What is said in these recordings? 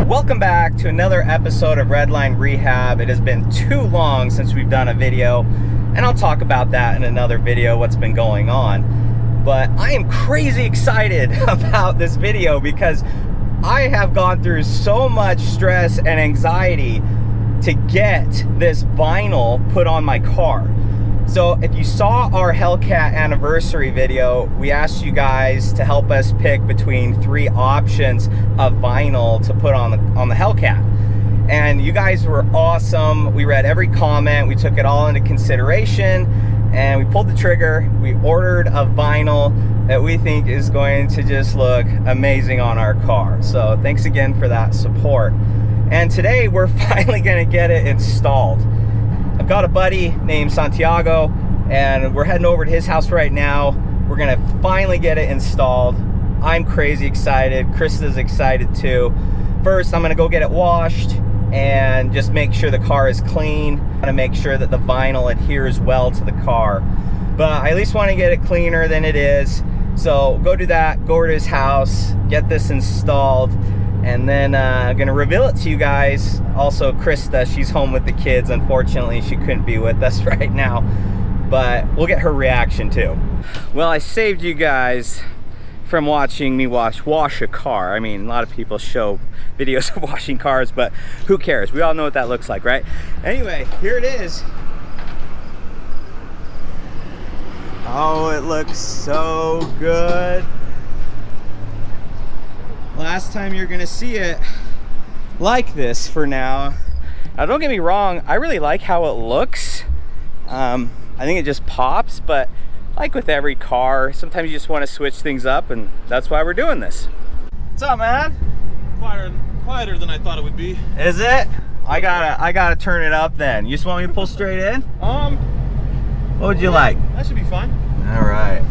Welcome back to another episode of Redline Rehab. It has been too long since we've done a video, and I'll talk about that in another video, what's been going on. But I am crazy excited about this video because I have gone through so much stress and anxiety to get this vinyl put on my car. So if you saw our Hellcat Anniversary video, we asked you guys to help us pick between 3 options of vinyl to put on the Hellcat. And you guys were awesome. We read every comment, we took it all into consideration, and we pulled the trigger. We ordered a vinyl that we think is going to just look amazing on our car. So thanks again for that support. And today we're finally gonna get it installed. I've got a buddy named Santiago, and we're heading over to his house right now. We're gonna finally get it installed. I'm crazy excited. Krista's excited too. First, I'm gonna go get it washed and just make sure the car is clean. I'm gonna make sure that the vinyl adheres well to the car. But I at least wanna get it cleaner than it is. So go do that, go over to his house, get this installed, and then I'm gonna reveal it to you guys. Also, Krista, she's home with the kids. Unfortunately, she couldn't be with us right now, but we'll get her reaction too. Well, I saved you guys from watching me wash a car. I mean, a lot of people show videos of washing cars, but who cares? We all know what that looks like, right? Anyway, here it is. Oh, it looks so good. Last time you're gonna see it like this for now. Now don't get me wrong, I really like how it looks. I think it just pops, but like with every car, sometimes you just want to switch things up, and that's why we're doing this. What's up, man? Quieter than I thought it would be. Is it? I gotta turn it up then. You just want me to pull straight in? What would you like? That should be fine. All right.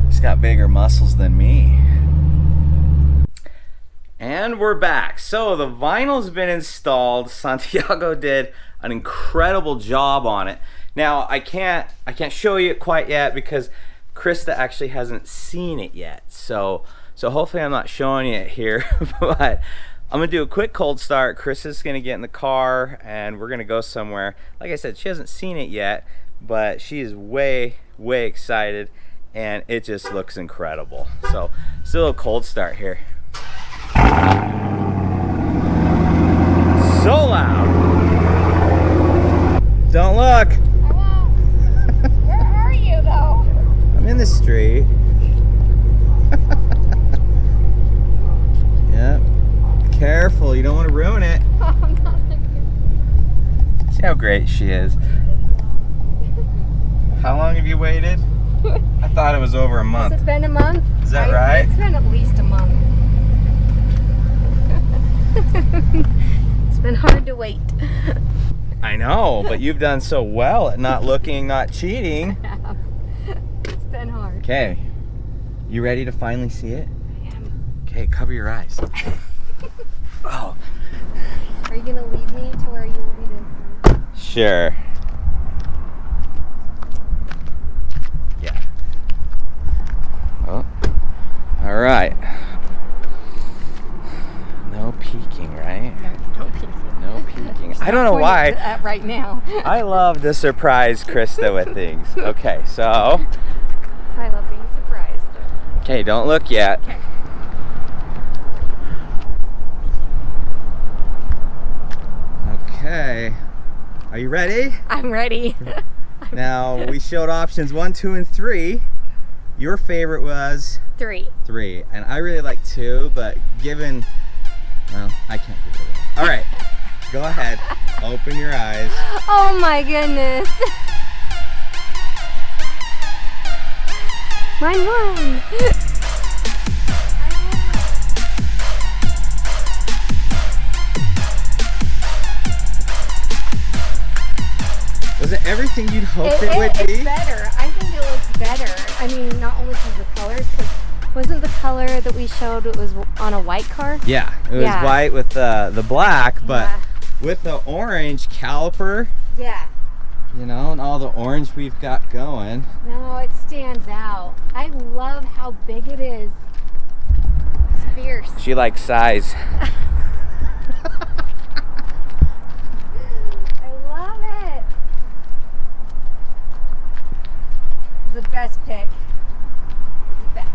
He's got bigger muscles than me. And we're back. So the vinyl's been installed. Santiago did an incredible job on it. Now I can't show you it quite yet because Krista actually hasn't seen it yet. So hopefully I'm not showing you it here, but I'm gonna do a quick cold start. Krista's gonna get in the car and we're gonna go somewhere. Like I said, she hasn't seen it yet, but she is way excited, and it just looks incredible. So still a cold start here. So loud. Don't look. I won't. Where are you though? I'm in the street. Yep. Careful, you don't want to ruin it. I'm not here. See how great she is. How long have you waited? I thought it was over a month. Has it been a month? Is that right? It's been at least a month. It's been hard to wait. I know, but you've done so well at not looking, not cheating. It's been hard. Okay, you ready to finally see it? I am. Okay, cover your eyes. Oh. Are you gonna lead me to where you want me to? Sure. Yeah. Oh. All right. No peeking, right? No peeking. No peeking. I don't know why. At right now. I love to surprise Krista with things. Okay, so. I love being surprised. Okay, don't look yet. Okay. Okay. Are you ready? I'm ready. Now, we showed options 1, 2, and 3. Your favorite was 3. 3, and I really like 2, but given, well, I can't give it away. All right, go ahead, open your eyes. Oh my goodness. Mine won. Was it everything you'd hoped it would be? It's better. I think it looks better. I mean, not only because of the colors, because wasn't the color that we showed, it was on a white car? Yeah, it was white with the black, but with the orange caliper. Yeah. You know, and all the orange we've got going. No, it stands out. I love how big it is. fierce. She likes size. I love it. It's the best pick. It's the best.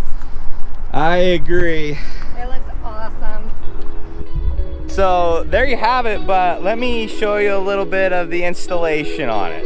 I agree. It looks awesome. So there you have it, but let me show you a little bit of the installation on it.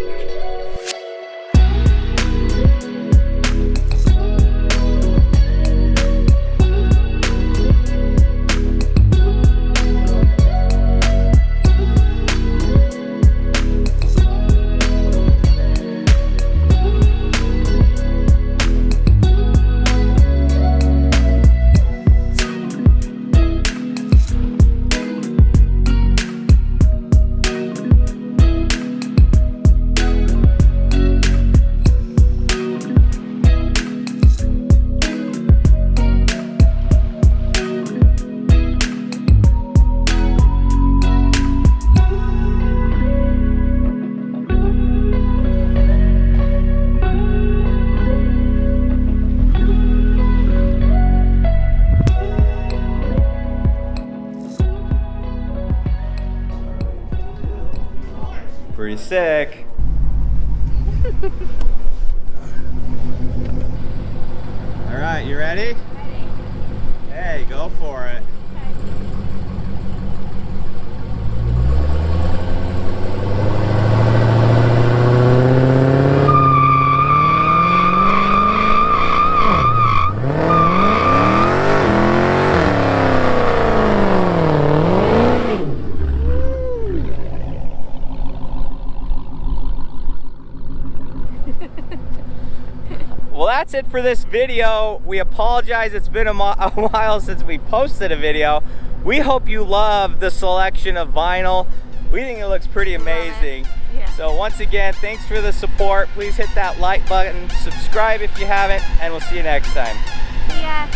Pretty sick. All right, you ready? Ready. Hey, go for it. Well, that's it for this video. We apologize, it's been a while since we posted a video. We hope you love the selection of vinyl. We think it looks pretty amazing. Yeah. So once again, thanks for the support. Please hit that like button, subscribe if you haven't, and we'll see you next time. See ya.